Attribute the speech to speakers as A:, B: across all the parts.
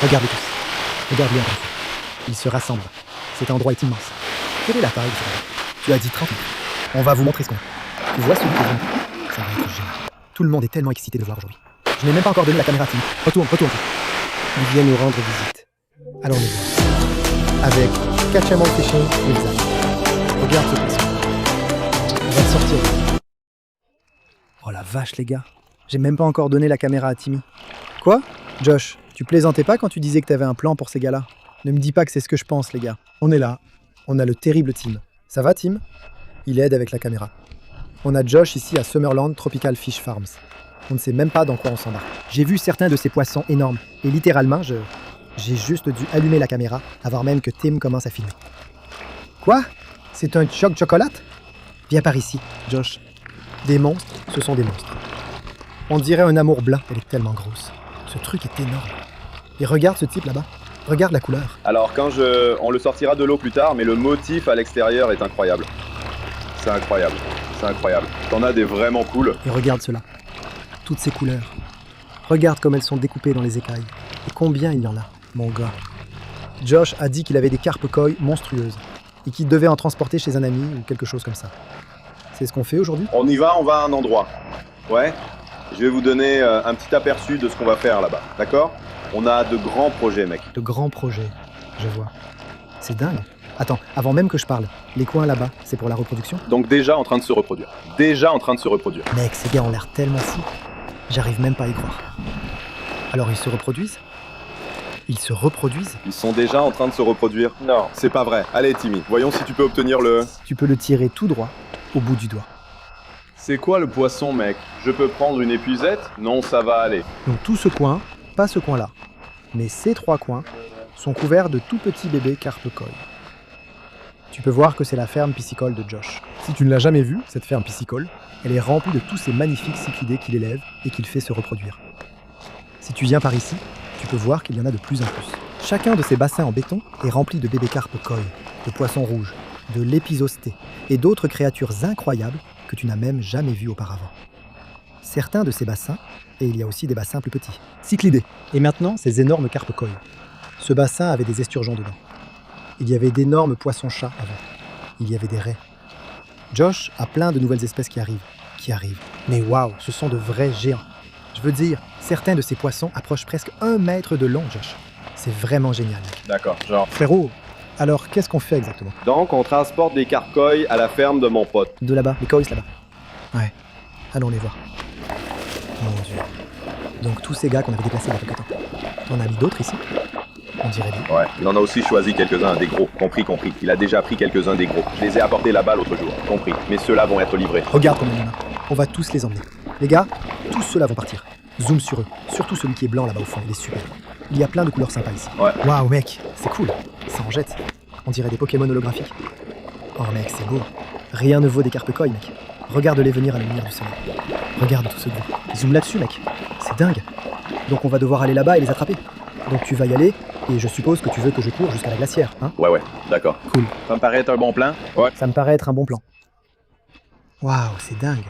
A: Regardez tous. Regarde bien comme ça. Ils se rassemblent. Cet endroit est immense. Quelle est la taille? Tu as dit 30 mètres. On va vous montrer ce qu'on a. Tu vois celui qui est venu? Ça va être génial. Tout le monde est tellement excité de voir aujourd'hui. Je n'ai même pas encore donné la caméra à Tim. Retourne. Ils viennent nous rendre visite. Allons les voir. Avec Catch 'em All Fishing et Zach. Regarde ce poisson. On va le sortir. Oh la vache les gars. J'ai même pas encore donné la caméra à Timmy. Quoi? Josh, tu plaisantais pas quand tu disais que t'avais un plan pour ces gars-là? Ne me dis pas que c'est ce que je pense les gars. On est là. On a le terrible Tim. Ça va Tim? Il aide avec la caméra. On a Josh ici à Summerland Tropical Fish Farms. On ne sait même pas dans quoi on s'embarque. J'ai vu certains de ces poissons énormes. Et littéralement, j'ai juste dû allumer la caméra avant même que Tim commence à filmer. Quoi? C'est un choc chocolate? Viens par ici, Josh. Des monstres, ce sont des monstres. On dirait un amour blanc, elle est tellement grosse. Ce truc est énorme. Et regarde ce type là-bas. Regarde la couleur.
B: Alors on le sortira de l'eau plus tard, mais le motif à l'extérieur est incroyable. C'est incroyable. T'en as des vraiment cool.
A: Et regarde cela. Toutes ces couleurs. Regarde comme elles sont découpées dans les écailles. Et combien il y en a, mon gars. Josh a dit qu'il avait des carpes koi monstrueuses et qu'il devait en transporter chez un ami ou quelque chose comme ça. C'est ce qu'on fait aujourd'hui?
B: On y va, on va à un endroit. Ouais. Je vais vous donner un petit aperçu de ce qu'on va faire là-bas, d'accord? On a de grands projets, mec.
A: De grands projets, je vois. C'est dingue. Attends, avant même que je parle, les coins là-bas, c'est pour la reproduction?
B: Donc déjà en train de se reproduire.
A: Mec, ces gars ont l'air tellement fous. J'arrive même pas à y croire. Alors ils se reproduisent? Ils se reproduisent?
B: Ils sont déjà en train de se reproduire? Non. C'est pas vrai. Allez, Timmy, voyons si tu peux obtenir le...
A: Tu peux le tirer tout droit, au bout du doigt.
B: C'est quoi le poisson, mec? Je peux prendre une épuisette? Non, ça va aller.
A: Donc tout ce coin, pas ce coin-là, mais ces 3 coins sont couverts de tout petits bébés carpes koi. Tu peux voir que c'est la ferme piscicole de Josh. Si tu ne l'as jamais vue, cette ferme piscicole, elle est remplie de tous ces magnifiques cyclidés qu'il élève et qu'il fait se reproduire. Si tu viens par ici, tu peux voir qu'il y en a de plus en plus. Chacun de ces bassins en béton est rempli de bébés carpes koi, de poissons rouges, de lépisostés et d'autres créatures incroyables que tu n'as même jamais vues auparavant. Certains de ces bassins, et il y a aussi des bassins plus petits, cyclidés, et maintenant ces énormes carpes koi. Ce bassin avait des esturgeons dedans. Il y avait d'énormes poissons-chats avant. Il y avait des raies. Josh a plein de nouvelles espèces qui arrivent. Mais waouh, ce sont de vrais géants. Je veux dire, certains de ces poissons approchent presque 1 mètre de long, Josh. C'est vraiment génial.
B: D'accord, genre...
A: Frérot, alors qu'est-ce qu'on fait exactement?
B: Donc, on transporte des carpes koi à la ferme de mon pote.
A: De là-bas, les koi là-bas. Ouais, allons les voir. Mon Dieu. Donc tous ces gars qu'on avait déplacés il y a quelque temps. T'en as mis d'autres ici? On dirait bien.
B: Ouais, il en a aussi choisi quelques-uns des gros. Compris. Il a déjà pris quelques-uns des gros. Je les ai apportés là-bas l'autre jour. Compris. Mais ceux-là vont être livrés.
A: Regarde combien il y en a. On va tous les emmener. Les gars, tous ceux-là vont partir. Zoom sur eux. Surtout celui qui est blanc là-bas au fond. Il est super. Il y a plein de couleurs sympas ici.
B: Ouais.
A: Waouh mec, c'est cool. Ça en jette. On dirait des Pokémon holographiques. Oh mec, c'est beau. Rien ne vaut des carpes koi, mec. Regarde-les venir à la lumière du soleil. Regarde tout ce groupe. Zoom là-dessus, mec. C'est dingue. Donc on va devoir aller là-bas et les attraper. Donc tu vas y aller, et je suppose que tu veux que je cours jusqu'à la glacière, hein?
B: Ouais, d'accord.
A: Cool.
B: Ça me paraît être un bon plan? Ouais.
A: Ça me paraît être un bon plan. Waouh, c'est dingue.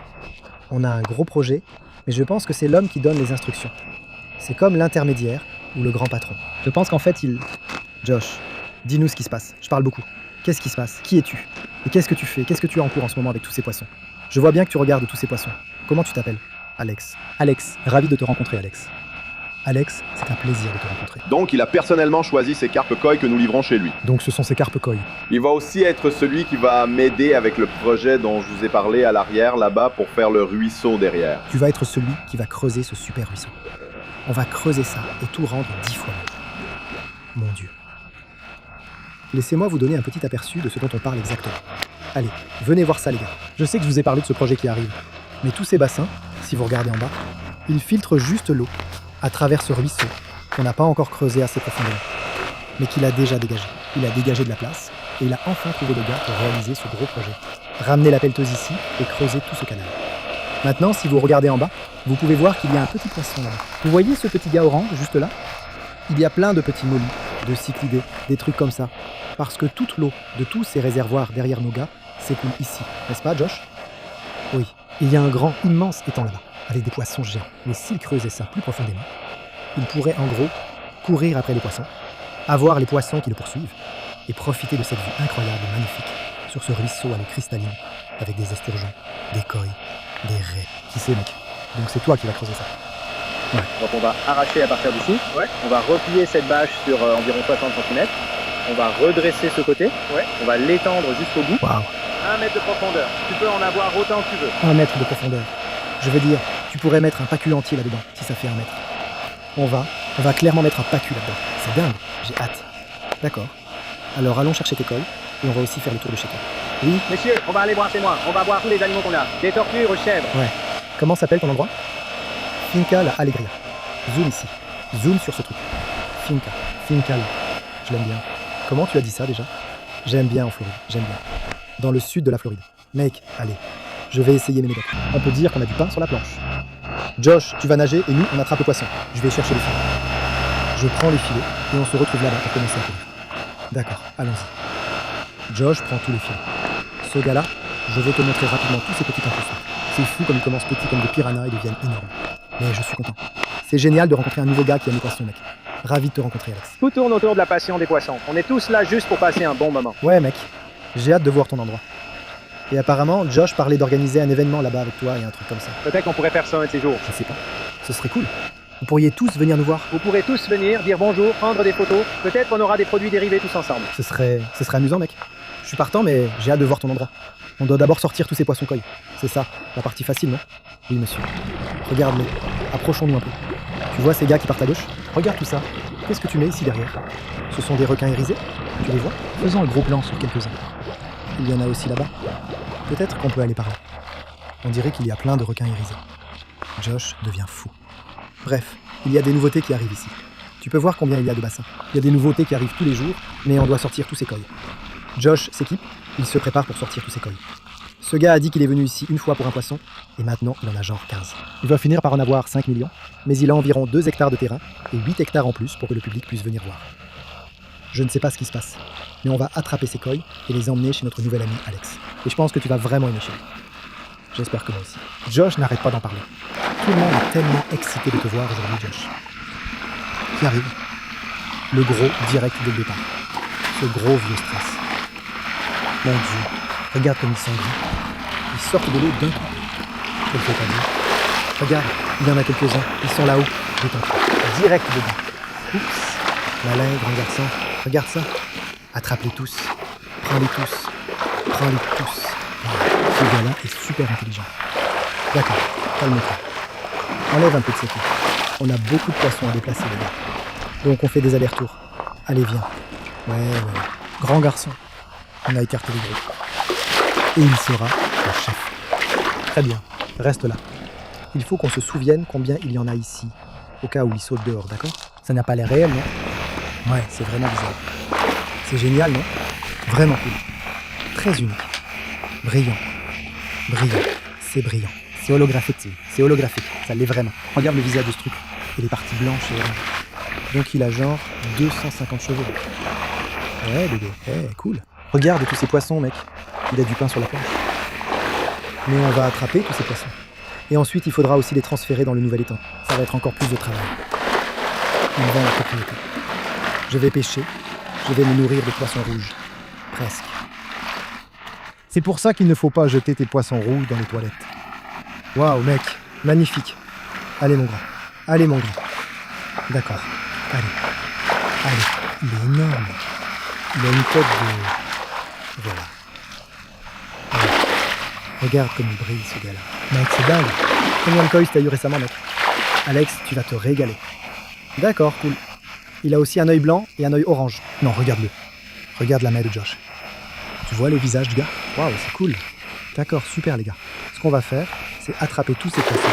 A: On a un gros projet, mais je pense que c'est l'homme qui donne les instructions. C'est comme l'intermédiaire ou le grand patron. Je pense qu'en fait, Josh, dis-nous ce qui se passe. Je parle beaucoup. Qu'est-ce qui se passe? Qui es-tu? Et qu'est-ce que tu fais? Qu'est-ce que tu as en cours en ce moment avec tous ces poissons? Je vois bien que tu regardes tous ces poissons. Comment tu t'appelles? Alex. Alex, ravi de te rencontrer, Alex. Alex, c'est un plaisir de te rencontrer.
B: Donc, il a personnellement choisi ces carpes koi que nous livrons chez lui.
A: Donc ce sont ces carpes koi.
B: Il va aussi être celui qui va m'aider avec le projet dont je vous ai parlé à l'arrière, là-bas, pour faire le ruisseau derrière.
A: Tu vas être celui qui va creuser ce super ruisseau. On va creuser ça et tout rendre 10 fois mieux. Mon Dieu. Laissez-moi vous donner un petit aperçu de ce dont on parle exactement. Allez, venez voir ça les gars. Je sais que je vous ai parlé de ce projet qui arrive. Mais tous ces bassins, si vous regardez en bas, ils filtrent juste l'eau à travers ce ruisseau qu'on n'a pas encore creusé assez profondément, mais qu'il a déjà dégagé. Il a dégagé de la place et il a enfin trouvé le gars pour réaliser ce gros projet. Ramener la pelleteuse ici et creuser tout ce canal. Maintenant, si vous regardez en bas, vous pouvez voir qu'il y a un petit poisson là-bas. Vous voyez ce petit gars orange juste là? Il y a plein de petits mollies, de cyclidés, des trucs comme ça. Parce que toute l'eau de tous ces réservoirs derrière nos gars s'écoule ici, n'est-ce pas Josh? Oui, il y a un grand, immense étang là-bas, avec des poissons géants. Mais s'ils creusaient ça plus profondément, ils pourraient en gros courir après les poissons, avoir les poissons qui le poursuivent, et profiter de cette vue incroyable et magnifique sur ce ruisseau à l'eau cristalline, avec des esturgeons, des coïs, des raies. Qui sait, mec? Donc c'est toi qui vas creuser ça.
C: Donc on va arracher à partir d'ici. On va replier cette bâche sur environ 60 cm. On va redresser ce côté. On va l'étendre jusqu'au bout.
A: Waouh!
C: 1 mètre de profondeur. Tu peux en avoir autant que tu veux.
A: 1 mètre de profondeur. Je veux dire, tu pourrais mettre un PACU entier là-dedans, si ça fait 1 mètre. On va clairement mettre un PACU là-dedans. C'est dingue, j'ai hâte. D'accord. Alors allons chercher tes cols, et on va aussi faire le tour de chez toi. Oui?
C: Messieurs, on va aller voir chez moi. On va voir tous les animaux qu'on a. Des tortues aux chèvres.
A: Ouais. Comment s'appelle ton endroit? Finca La Alegria. Zoom ici. Zoom sur ce truc. Finca là. Je l'aime bien. Comment tu as dit ça déjà? J'aime bien en Floride, j'aime bien. Dans le sud de la Floride. Mec, allez, je vais essayer mes méthodes. On peut dire qu'on a du pain sur la planche. Josh, tu vas nager et nous, on attrape le poisson. Je vais chercher les filets. Je prends les filets et on se retrouve là-bas pour commencer à courir. D'accord, allons-y. Josh prend tous les filets. Ce gars-là, je vais te montrer rapidement tous ces petits incrustants. C'est fou comme ils commencent petits comme des piranhas et deviennent énormes. Mais je suis content. C'est génial de rencontrer un nouveau gars qui aime les poissons, mec. Ravi de te rencontrer, Alex.
C: Tout tourne autour de la passion des poissons. On est tous là juste pour passer un bon moment.
A: Ouais, mec. J'ai hâte de voir ton endroit. Et apparemment, Josh parlait d'organiser un événement là-bas avec toi et un truc comme ça.
C: Peut-être qu'on pourrait faire ça un de ces jours.
A: Je sais pas. Ce serait cool. Vous pourriez tous venir nous voir.
C: Vous pourrez tous venir, dire bonjour, prendre des photos. Peut-être qu'on aura des produits dérivés tous ensemble.
A: Ce serait amusant, mec. Je suis partant, mais j'ai hâte de voir ton endroit. On doit d'abord sortir tous ces poissons koi. C'est ça, la partie facile, non? Oui, monsieur. Regarde-les. Approchons-nous un peu. Tu vois ces gars qui partent à gauche? Regarde tout ça. Qu'est-ce que tu mets ici derrière? Ce sont des requins irisés? Tu les vois? Faisons un gros plan sur quelques-uns. Il y en a aussi là-bas. Peut-être qu'on peut aller par là. On dirait qu'il y a plein de requins irisés. Josh devient fou. Bref, il y a des nouveautés qui arrivent ici. Tu peux voir combien il y a de bassins. Il y a des nouveautés qui arrivent tous les jours, mais on doit sortir tous ces koi. Josh s'équipe, il se prépare pour sortir tous ces koi. Ce gars a dit qu'il est venu ici une fois pour un poisson, et maintenant il en a genre 15. Il va finir par en avoir 5 millions, mais il a environ 2 hectares de terrain, et 8 hectares en plus pour que le public puisse venir voir. Je ne sais pas ce qui se passe, mais on va attraper ces koi et les emmener chez notre nouvel ami Alex. Et je pense que tu vas vraiment aimer chez lui. J'espère que moi aussi. Josh n'arrête pas d'en parler. Tout le monde est tellement excité de te voir aujourd'hui, Josh. Qui arrive? Le gros direct dès le départ. Ce gros vieux stress. Mon Dieu, regarde comme ils sont gris. Ils sortent de l'eau d'un coup. Je le fais pas dire. Regarde, il y en a quelques-uns. Ils sont là-haut. Détends-toi. Direct dedans. Oups. Malin, grand garçon. Regarde ça. Attrape-les tous. Prends-les tous. Prends-les tous. Ce gars-là est super intelligent. D'accord, calme-toi. Enlève un peu de sécurité. On a beaucoup de poissons à déplacer, les gars. Donc on fait des allers-retours. Allez, viens. Ouais. Grand garçon. On a écarté les gros. Et il sera le chef. Très bien, reste là. Il faut qu'on se souvienne combien il y en a ici, au cas où il saute dehors, d'accord? Ça n'a pas l'air réel, non? Ouais, c'est vraiment bizarre. C'est génial, non? Vraiment cool. Très unique. Brillant. C'est brillant. C'est holographique. Ça l'est vraiment. Regarde le visage de ce truc. Et les parties blanches et oranges. Donc il a genre 250 cheveux. Ouais, bébé. Cool. Regarde tous ces poissons, mec. Il a du pain sur la planche. Mais on va attraper tous ces poissons. Et ensuite, il faudra aussi les transférer dans le nouvel étang. Ça va être encore plus de travail. Il vend la propriété. Je vais pêcher. Je vais me nourrir de poissons rouges. Presque. C'est pour ça qu'il ne faut pas jeter tes poissons rouges dans les toilettes. Waouh, mec. Magnifique. Allez, mon grand. D'accord. Allez. Il est énorme. Il a une tête de... Voilà. Allez. Regarde comme il brille, ce gars-là. Mec, c'est dingue. Combien de koi t'as eu récemment, mec? Alex, tu vas te régaler. D'accord, cool. Il a aussi un œil blanc et un œil orange. Non, regarde-le. Regarde la main de Josh. Tu vois le visage du gars? Waouh, c'est cool. D'accord, super les gars. Ce qu'on va faire, c'est attraper tous ces poissons.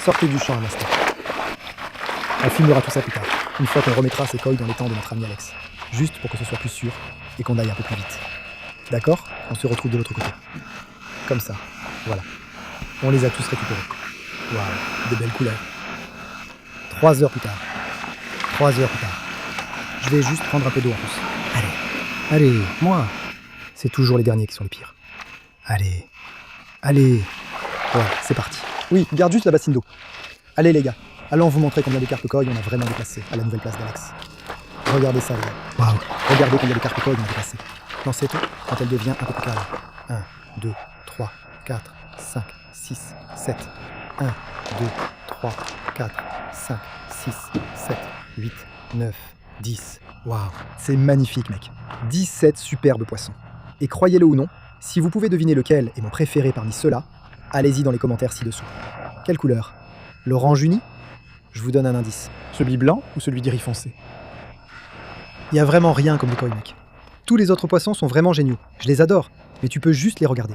A: Sortez du champ un instant. On filmera tout ça plus tard, une fois qu'on remettra ces koi dans l'étang de notre ami Alex. Juste pour que ce soit plus sûr et qu'on aille un peu plus vite. D'accord? On se retrouve de l'autre côté. Comme ça. Voilà. On les a tous récupérés. Waouh, de belles couleurs. 3 heures plus tard. Je vais juste prendre un peu d'eau en plus. Allez, moi. C'est toujours les derniers qui sont les pires. Allez. Voilà, c'est parti. Oui, garde juste la bassine d'eau. Allez les gars, Allons vous montrer combien de carpe koi on a vraiment déplacé à la nouvelle place d'Alex. Regardez ça, les gars. Waouh. Regardez combien de carpe koi on a déplacé. Dans cette eau, quand elle devient un peu plus calme. 1, 2, 3, 4, 5, 6, 7. 1, 2, 3, 4, 5, 6, 7, 8, 9, 10. Waouh. C'est magnifique, mec. 17 superbes poissons. Et croyez-le ou non, si vous pouvez deviner lequel est mon préféré parmi ceux-là, allez-y dans les commentaires ci-dessous. Quelle couleur? L'orange uni? Je vous donne un indice. Celui blanc ou celui d'iris foncé? Il y a vraiment rien comme le koi, mec. Tous les autres poissons sont vraiment géniaux. Je les adore, mais tu peux juste les regarder.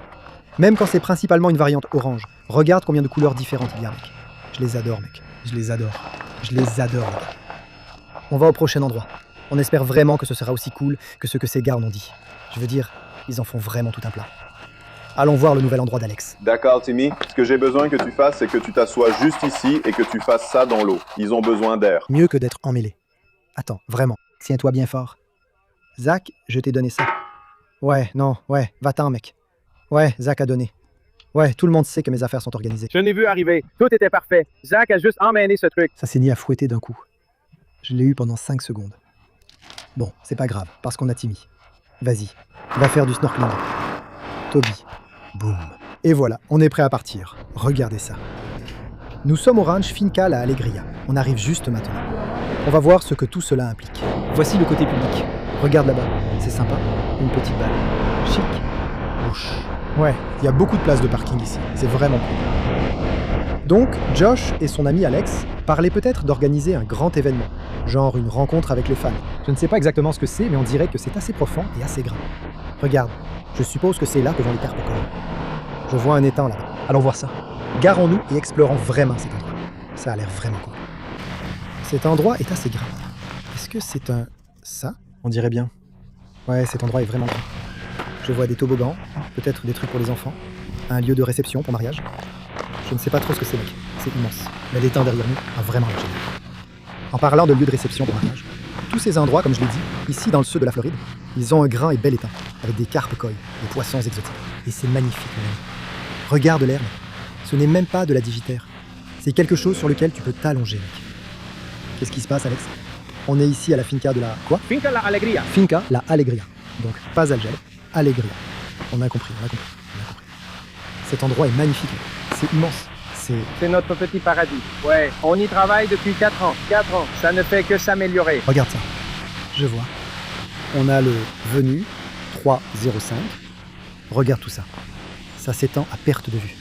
A: Même quand c'est principalement une variante orange, regarde combien de couleurs différentes il y a, mec. Je les adore, mec. Je les adore. Je les adore, les gars. On va au prochain endroit. On espère vraiment que ce sera aussi cool que ce que ces gars en ont dit. Je veux dire, ils en font vraiment tout un plat. Allons voir le nouvel endroit d'Alex.
B: D'accord, Timmy. Ce que j'ai besoin que tu fasses, c'est que tu t'assoies juste ici et que tu fasses ça dans l'eau. Ils ont besoin d'air.
A: Mieux que d'être emmêlé. Attends, vraiment. Tiens-toi bien fort. Zach, je t'ai donné ça. Ouais, va-t'en, mec. Ouais, Zach a donné. Ouais, tout le monde sait que mes affaires sont organisées.
C: Je l'ai vu arriver. Tout était parfait. Zach a juste emmêlé ce truc.
A: Ça s'est mis à fouetter d'un coup. Je l'ai eu pendant 5 secondes. Bon, c'est pas grave, parce qu'on a Timmy. Vas-y, va faire du snorkeling. Toby. Boum. Et voilà, on est prêt à partir. Regardez ça. Nous sommes au ranch Finca La Alegria. On arrive juste maintenant. On va voir ce que tout cela implique. Voici le côté public. Regarde là-bas, c'est sympa. Une petite balle. Chic. Bouche. Ouais, il y a beaucoup de places de parking ici. C'est vraiment cool. Donc, Josh et son ami Alex parlaient peut-être d'organiser un grand événement, genre une rencontre avec les fans. Je ne sais pas exactement ce que c'est, mais on dirait que c'est assez profond et assez grand. Regarde, je suppose que c'est là que vont les carpe koi. Je vois un étang là-bas. Allons voir ça. Garons-nous et explorons vraiment cet endroit. Ça a l'air vraiment cool. Cet endroit est assez grand. Est-ce que c'est un... ça? On dirait bien. Ouais, cet endroit est vraiment grand. Je vois des toboggans, peut-être des trucs pour les enfants, un lieu de réception pour mariage. Je ne sais pas trop ce que c'est, mec. C'est immense. Mais l'étang derrière nous a vraiment l'air génial. En parlant de lieu de réception pour mariage, tous ces endroits, comme je l'ai dit, ici dans le sud de la Floride, ils ont un grand et bel étang, avec des carpe koi, des poissons exotiques. Et c'est magnifique, mon ami. Regarde l'herbe. Ce n'est même pas de la digitaire. C'est quelque chose sur lequel tu peux t'allonger, mec. Qu'est-ce qui se passe, Alex? On est ici à la finca de la... quoi?
C: Finca La Alegria.
A: Finca La Alegria. Donc, pas Algel, Alegria. On a compris. Cet endroit est magnifique. C'est immense.
C: C'est notre petit paradis. Ouais, on y travaille depuis 4 ans. 4 ans. Ça ne fait que s'améliorer.
A: Regarde ça. Je vois. On a le venu 305. Regarde tout ça. Ça s'étend à perte de vue.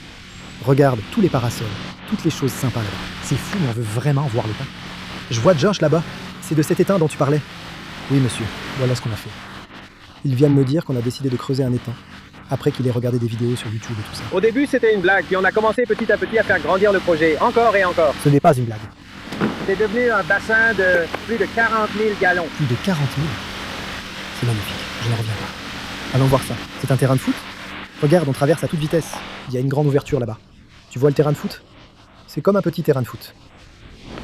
A: Regarde tous les parasols, toutes les choses sympas là-bas. C'est fou, mais on veut vraiment voir l'étang. Je vois Josh là-bas. C'est de cet étang dont tu parlais. Oui, monsieur. Voilà ce qu'on a fait. Il vient de me dire qu'on a décidé de creuser un étang, après qu'il ait regardé des vidéos sur YouTube et tout ça.
C: Au début, c'était une blague, puis on a commencé petit à petit à faire grandir le projet, encore et encore.
A: Ce n'est pas une blague.
C: C'est devenu un bassin de plus de 40 000 gallons.
A: Plus de 40 000. C'est magnifique, je n'en reviens pas. Allons voir ça. C'est un terrain de foot? Regarde, on traverse à toute vitesse. Il y a une grande ouverture là-bas. Tu vois le terrain de foot? C'est comme un petit terrain de foot.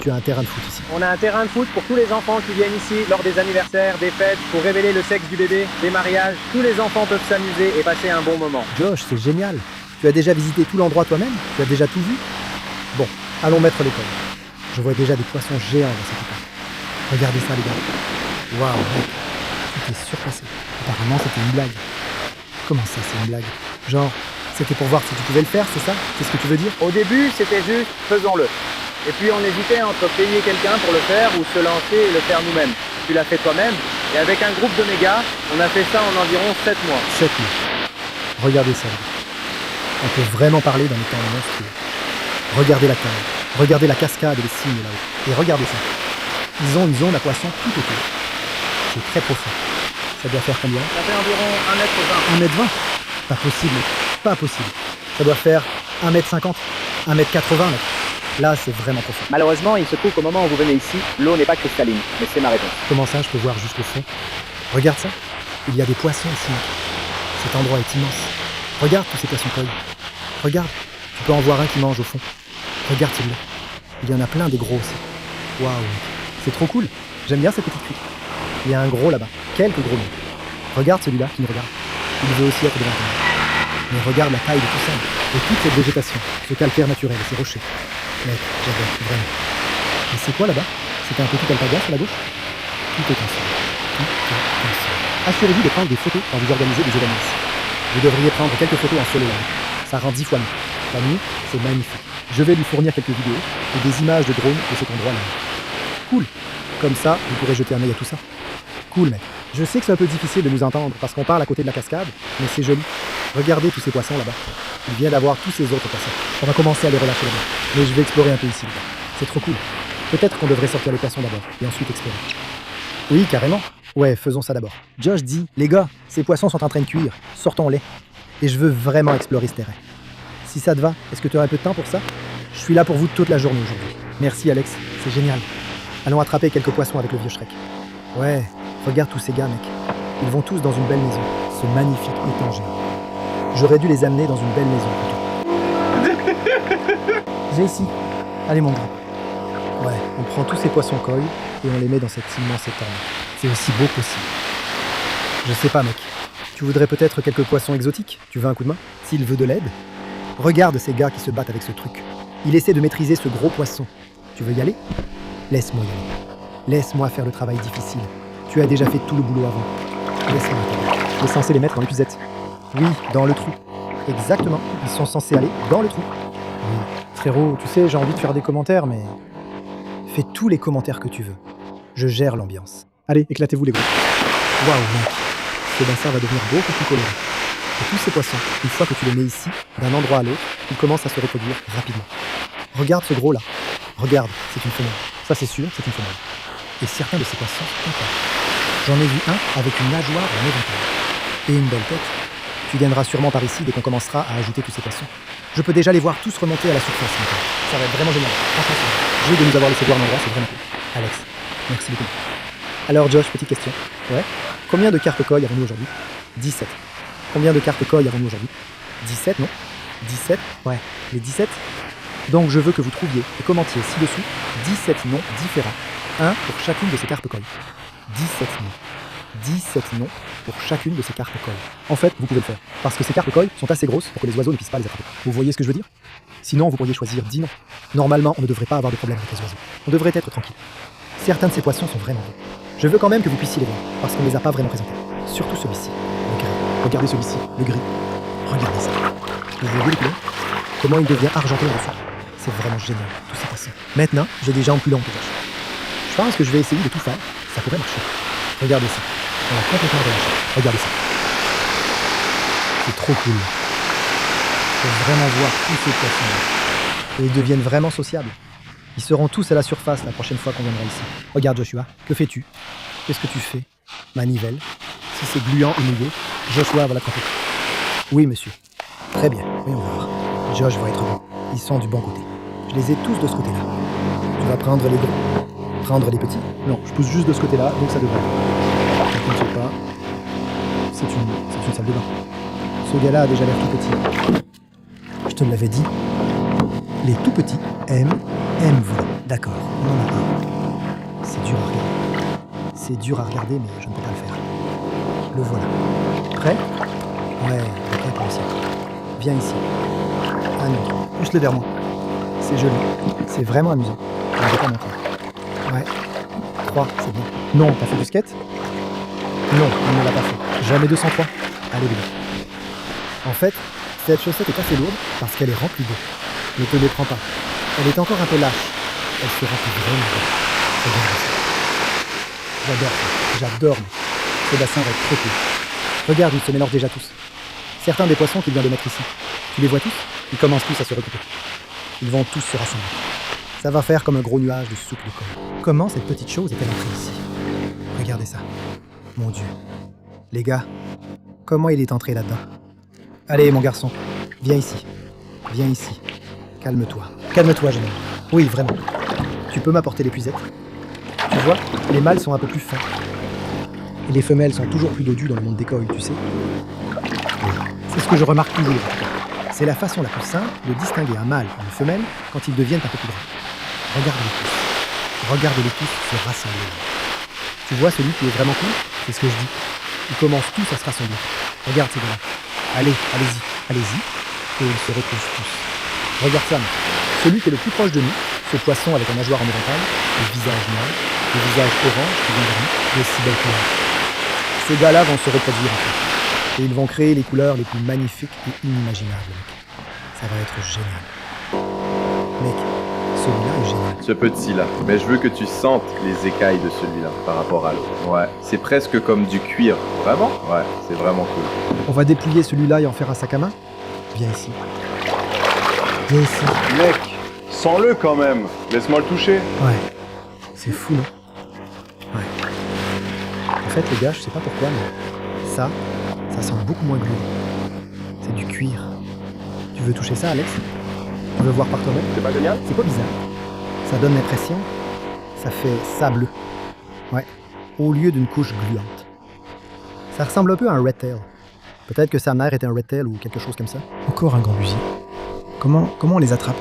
A: Tu as un terrain de foot ici.
C: On a un terrain de foot pour tous les enfants qui viennent ici lors des anniversaires, des fêtes, pour révéler le sexe du bébé, des mariages. Tous les enfants peuvent s'amuser et passer un bon moment.
A: Josh, c'est génial. Tu as déjà visité tout l'endroit toi-même? Tu as déjà tout vu? Bon, allons mettre l'école. Je vois déjà des poissons géants dans cette école. Regardez ça, les gars. Waouh, mec. Tout est surpassé. Apparemment, c'était une blague. Comment ça, c'est une blague? Genre, c'était pour voir si tu pouvais le faire, c'est ça? C'est ce que tu veux dire?
C: Au début, c'était juste « faisons-le ». Et puis on hésitait entre payer quelqu'un pour le faire ou se lancer et le faire nous-mêmes. Tu l'as fait toi-même, et avec un groupe de mégas, on a fait ça en environ 7 mois.
A: 7 mois. Regardez ça, les gars. On peut vraiment parler d'un étang monstrueux. Regardez la taille. Regardez la cascade et les cygnes là-haut. Et regardez ça. Ils ont une zone à poissons tout autour. C'est très profond. Ça doit faire combien?
C: Ça fait environ 1,20 m.
A: 1,20 m? Pas possible, mec. Pas possible. Ça doit faire 1,50 m, 1,80 m, mec. Là, c'est vraiment profond.
C: Malheureusement, il se trouve qu'au moment où vous venez ici, l'eau n'est pas cristalline, mais c'est ma réponse.
A: Comment ça, je peux voir jusqu'au fond? Regarde ça. Il y a des poissons ici, mec. Cet endroit est immense. Regarde tous ces poissons koi. Regarde. Tu peux en voir un qui mange au fond. Regarde celui-là. Il y en a plein des gros aussi. Waouh, mec. C'est trop cool. J'aime bien ces petites criques. Il y a un gros là-bas. Quelques gros mec. Regarde celui-là qui nous regarde. Il veut aussi être devant nous. Mais regarde la taille de tout ça. Et toute cette végétation, ce calcaire naturel, ces rochers. Mec, j'adore, vraiment. Et c'est quoi là-bas? C'était un petit alpaga sur la gauche? Tout est ensemble. Tout est ensemble. Assurez-vous de prendre des photos quand vous organisez des événements ici. Vous devriez prendre quelques photos en solo live. Ça rend 10 fois mieux. La nuit, c'est magnifique. Je vais lui fournir quelques vidéos et des images de drone de cet endroit-là. Cool. Comme ça, vous pourrez jeter un œil à tout ça. Cool, mec. Je sais que c'est un peu difficile de nous entendre parce qu'on parle à côté de la cascade, mais c'est joli. Regardez tous ces poissons là-bas. Il vient d'avoir tous ces autres poissons. On va commencer à les relâcher là-bas. Mais je vais explorer un peu ici, les gars. C'est trop cool. Peut-être qu'on devrait sortir les poissons d'abord et ensuite explorer. Oui, carrément. Ouais, faisons ça d'abord. Josh dit, les gars, ces poissons sont en train de cuire. Sortons-les. Et je veux vraiment explorer ce terrain. Si ça te va, est-ce que tu aurais un peu de temps pour ça? Je suis là pour vous toute la journée aujourd'hui. Merci Alex, c'est génial. Allons attraper quelques poissons avec le vieux Shrek. Ouais, regarde tous ces gars, mec. Ils vont tous dans une belle maison. Ce magnifique étang géant. J'aurais dû les amener dans une belle maison plutôt. J'ai ici. Allez mon gars. Ouais, on prend tous ces poissons koi et on les met dans cet immense étang. C'est aussi beau possible. Je sais pas, mec. Tu voudrais peut-être quelques poissons exotiques? Tu veux un coup de main? S'il veut de l'aide? Regarde ces gars qui se battent avec ce truc. Il essaie de maîtriser ce gros poisson. Tu veux y aller? Laisse-moi y aller. Laisse-moi faire le travail difficile. Tu as déjà fait tout le boulot avant. Laisse-moi t'aider. Tu es censé les mettre dans l'épuisette. Oui, dans le trou. Exactement. Ils sont censés aller dans le trou. Oui. Frérot, tu sais, j'ai envie de faire des commentaires, mais... Fais tous les commentaires que tu veux. Je gère l'ambiance. Allez, éclatez-vous les gros. Waouh, mec. Ce bassin va devenir beaucoup plus coloré. Et tous ces poissons, une fois que tu les mets ici, d'un endroit à l'autre, ils commencent à se reproduire rapidement. Regarde ce gros là. Regarde, c'est une femelle. Ça c'est sûr, c'est une femelle. Et certains de ces poissons sont incroyables. J'en ai vu un avec une nageoire en éventail. Et une belle tête. Tu viendras sûrement par ici dès qu'on commencera à ajouter tous ces poissons. Je peux déjà les voir tous remonter à la surface maintenant. Ça va être vraiment génial. Franchement, c'est vrai. J'ai de nous avoir laissé voir l'endroit, c'est vraiment cool. Alex, merci beaucoup. Alors Josh, petite question. Ouais. Combien de cartes koi avons-nous aujourd'hui? 17. Combien de cartes koi avons-nous aujourd'hui? 17, non? 17? Ouais, les 17. Donc je veux que vous trouviez et commentiez ci-dessous 17 noms différents. Un pour chacune de ces cartes koi. 17 noms. 17 noms pour chacune de ces cartes koi. En fait, vous pouvez le faire. Parce que ces cartes koi sont assez grosses pour que les oiseaux ne puissent pas les attraper. Vous voyez ce que je veux dire? Sinon, vous pourriez choisir 10 noms. Normalement, on ne devrait pas avoir de problème avec les oiseaux. On devrait être tranquille. Certains de ces poissons sont vraiment beaux. Je veux quand même que vous puissiez les voir, parce qu'on ne les a pas vraiment présentés. Surtout celui-ci, le gris. Regardez celui-ci, le gris. Regardez ça. Vous voyez les couleurs? Comment il devient argenté en dessous? C'est vraiment génial, tous ces poissons. Maintenant, j'ai des jambes plus longues que Josh. Je pense que je vais essayer de tout faire. Ça pourrait marcher. Regardez ça. On a complètement relâché. Regardez ça. C'est trop cool. Je peux vraiment voir tous ces poissons. Et ils deviennent vraiment sociables. Ils seront tous à la surface la prochaine fois qu'on viendra ici. Regarde Joshua, que fais-tu? Qu'est-ce que tu fais? Manivelle. Si c'est gluant ou mouillé, Joshua va la compter. Oui, monsieur. Très bien, voyons voir. Josh va être bon. Ils sont du bon côté. Je les ai tous de ce côté-là. Tu vas prendre les gros. Prendre les petits? Non, je pousse juste de ce côté-là, donc ça devrait. Je ne sais pas. C'est une salle de bain. Ce gars-là a déjà l'air tout petit. Je te l'avais dit. Les tout petits aiment voler. D'accord, on en a un. C'est dur à regarder. C'est dur à regarder, mais je ne peux pas le faire. Le voilà. Prêt? Ouais, prêt pour aussi. Viens ici. Un autre. Pousse-le vers moi. C'est joli. C'est vraiment amusant. Je ne vais pas montrer. Ouais. 3, c'est bien. Non, t'as fait du skate? Non, on ne l'a pas fait. Jamais 203. Allez, bébé. En fait, cette chaussette est assez lourde parce qu'elle est remplie d'eau. Ne te les prends pas. Elle est encore un peu lâche. Elle se remplit vraiment d'eau. Regarde ça. J'adore ça. J'adore, mais ce bassin va être trop cool. Regarde, ils se mélangent déjà tous. Certains des poissons qu'il vient de mettre ici. Tu les vois tous? Ils commencent tous à se recouper. Ils vont tous se rassembler. Ça va faire comme un gros nuage de soupe de colle. Comment cette petite chose est-elle entrée ici? Regardez ça. Mon Dieu. Les gars, comment il est entré là-dedans? Allez, mon garçon, viens ici. Viens ici. Calme-toi. Calme-toi, jeune homme. Oui, vraiment. Tu peux m'apporter l'épuisette? Tu vois, les mâles sont un peu plus fins. Et les femelles sont toujours plus dodues dans le monde des koi, tu sais. C'est ce que je remarque toujours. C'est la façon la plus simple de distinguer un mâle et une femelle quand ils deviennent un peu plus grands. Regarde-les tous. Regarde-les tous se rassembler. Tu vois celui qui est vraiment cool? C'est ce que je dis. Ils commencent tous à se rassembler. Regarde ces gars-là. Allez, allez-y, allez-y. Et ils se retrouvent tous. Regarde ça, celui qui est le plus proche de nous Ce poisson avec un nageoire en éventail, le visage noir, le visage orange qui vient de lui, de si belles couleurs. Ces gars-là vont se reproduire en fait. Et ils vont créer les couleurs les plus magnifiques et inimaginables, mec. Ça va être génial. Mec, celui-là est génial.
B: Ce petit-là. Mais je veux que tu sentes les écailles de celui-là par rapport à l'autre. Ouais, c'est presque comme du cuir. Vraiment? Ouais, c'est vraiment cool.
A: On va dépouiller celui-là et en faire un sac à main? Viens ici. Viens ici.
B: Mec, sens-le quand même. Laisse-moi le toucher.
A: Ouais. C'est fou, non? Ouais. En fait, les gars, je sais pas pourquoi, mais ça sent beaucoup moins gluant. C'est du cuir. Tu veux toucher ça, Alex? Tu veux voir par toi-même?
B: C'est pas génial?
A: C'est pas bizarre. Ça donne l'impression, ça fait sableux. Ouais, au lieu d'une couche gluante. Ça ressemble un peu à un red tail. Peut-être que sa mère était un red tail ou quelque chose comme ça. Encore un gambusier. Comment on les attrape?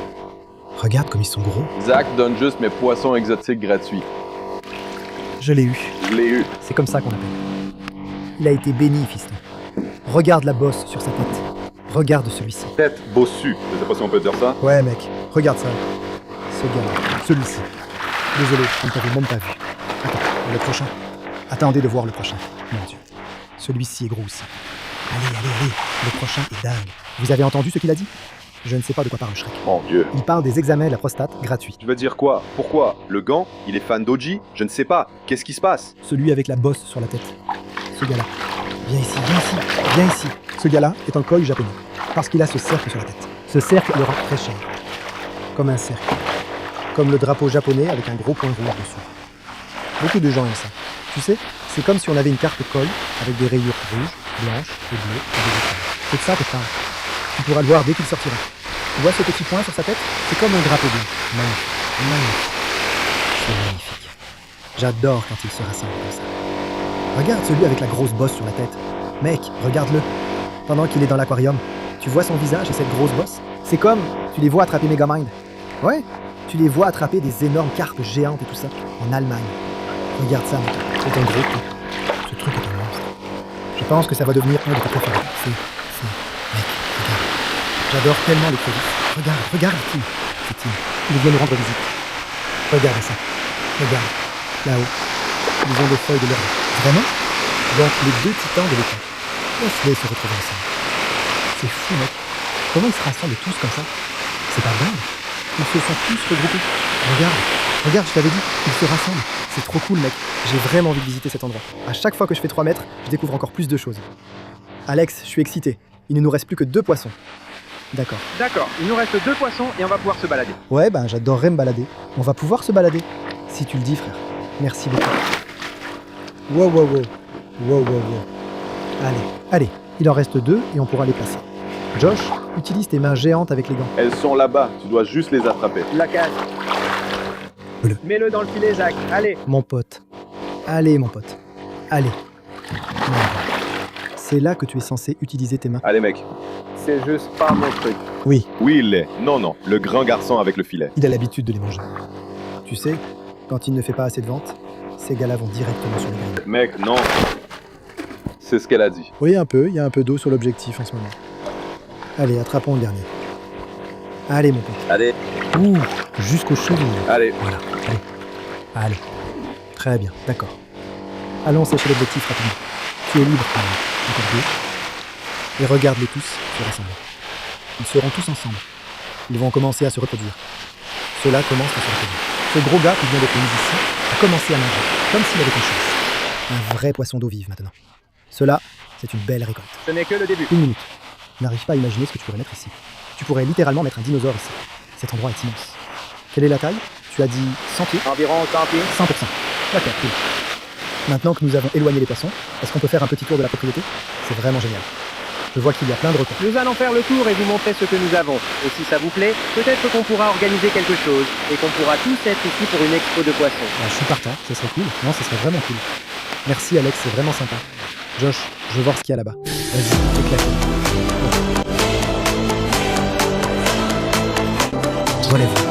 A: Regarde comme ils sont gros.
B: Zach donne juste mes poissons exotiques gratuits.
A: Je l'ai eu.
B: Je l'ai eu.
A: C'est comme ça qu'on l'appelle. Il a été béni, fiston. Regarde la bosse sur sa tête. Regarde celui-ci.
B: Tête bossue. Je sais pas si on peut dire ça.
A: Ouais, mec, regarde ça. Ce gars-là, celui-ci. Désolé, je ne t'avais même pas vu. Attends, le prochain. Attendez de voir le prochain. Mon Dieu. Celui-ci est gros aussi. Allez. Le prochain est dingue. Vous avez entendu ce qu'il a dit? Je ne sais pas de quoi parle Shrek.
B: Mon Dieu.
A: Il parle des examens de la prostate gratuits.
B: Tu veux dire quoi? Pourquoi? Le gant? Il est fan d'Oji? Je ne sais pas. Qu'est-ce qui se passe?
A: Celui avec la bosse sur la tête. Ce gars-là. Viens ici. Ce gars-là est un koi japonais. Parce qu'il a ce cercle sur la tête. Ce cercle le rend très cher. Comme un cercle. Comme le drapeau japonais avec un gros point rouge dessus. Beaucoup de gens aiment ça. Tu sais, c'est comme si on avait une carte koi avec des rayures rouges, blanches et bleues et des étoiles. C'est de ça que je parle. Tu pourras le voir dès qu'il sortira. Tu vois ce petit point sur sa tête? C'est comme un drapeau bleu. Magnifique. C'est magnifique. J'adore quand il se rassemble comme ça. Regarde celui avec la grosse bosse sur la tête. Mec, regarde-le. Pendant qu'il est dans l'aquarium, tu vois son visage et cette grosse bosse? C'est comme, tu les vois attraper Megamind. Ouais, tu les vois attraper des énormes carpes géantes et tout ça, en Allemagne. Regarde ça, mec. C'est un gros truc. Ce truc est un monstre. Je pense que ça va devenir un de tes préférés. Mec, regarde. J'adore tellement les crevisses. Regarde, Tim. C'est Tim. Il vient nous rendre visite. Regarde ça. Regarde. Là-haut. Ils ont des feuilles de l'herbe. Vraiment? Donc les deux titans de l'époque. Laisse-les se retrouver ensemble. C'est fou, mec. Comment ils se rassemblent tous comme ça? C'est pas dingue? Ils se sont tous regroupés. Regarde, je t'avais dit, ils se rassemblent. C'est trop cool, mec. J'ai vraiment envie de visiter cet endroit. À chaque fois que je fais 3 mètres, je découvre encore plus de choses. Alex, je suis excité. Il ne nous reste plus que 2 poissons. D'accord.
C: D'accord, il nous reste 2 poissons et on va pouvoir se balader.
A: Ouais, ben j'adorerais me balader. On va pouvoir se balader. Si tu le dis, frère. Merci beaucoup. Wow. Allez, il en reste 2 et on pourra les placer. Josh, utilise tes mains géantes avec les gants.
B: Elles sont là-bas. Tu dois juste les attraper.
C: La cage.
A: Bleu.
C: Mets-le dans le filet, Zach. Allez.
A: Mon pote. Allez. C'est là que tu es censé utiliser tes mains.
B: Allez, mec.
C: C'est juste pas mon truc.
A: Oui,
B: Oui, il l'est. Non. Le grand garçon avec le filet.
A: il a l'habitude de les manger. Tu sais, quand il ne fait pas assez de ventes, ces gars-là vont directement sur les graines.
B: Mec, non. C'est ce qu'elle a dit.
A: Oui, il y a un peu d'eau sur l'objectif en ce moment. Allez, attrapons le dernier. Allez, mon pote.
B: Allez.
A: Ouh, jusqu'aux chevilles.
B: Allez.
A: Voilà, allez. Très bien, d'accord. Allons sécher l'objectif rapidement. Tu es libre, allez. Encore 2. Et regarde-les tous se rassembler. Ils seront tous ensemble. Ils vont commencer à se reproduire. Cela commence à se reproduire. Ce gros gars qui vient d'être mis ici a commencé à manger, comme s'il avait une chance. Un vrai poisson d'eau vive maintenant. Cela, c'est une belle récolte.
C: Ce n'est que le début.
A: 1 minute. Je n'arrive pas à imaginer ce que tu pourrais mettre ici. Tu pourrais littéralement mettre un dinosaure ici. Cet endroit est immense. Quelle est la taille? Tu as dit 100 pieds?
C: Environ 100 pieds.
A: 100%. D'accord, cool. Maintenant que nous avons éloigné les poissons, est-ce qu'on peut faire un petit tour de la propriété? C'est vraiment génial. Je vois qu'il y a plein de recoins.
C: Nous allons faire le tour et vous montrer ce que nous avons. Et si ça vous plaît, peut-être qu'on pourra organiser quelque chose et qu'on pourra tous être ici pour une expo de poissons.
A: Je suis partant, ce serait cool. Non, ce serait vraiment cool. Merci Alex, c'est vraiment sympa. Josh, je veux voir ce qu'il y a là-bas. Vas-y, éclate. Relève.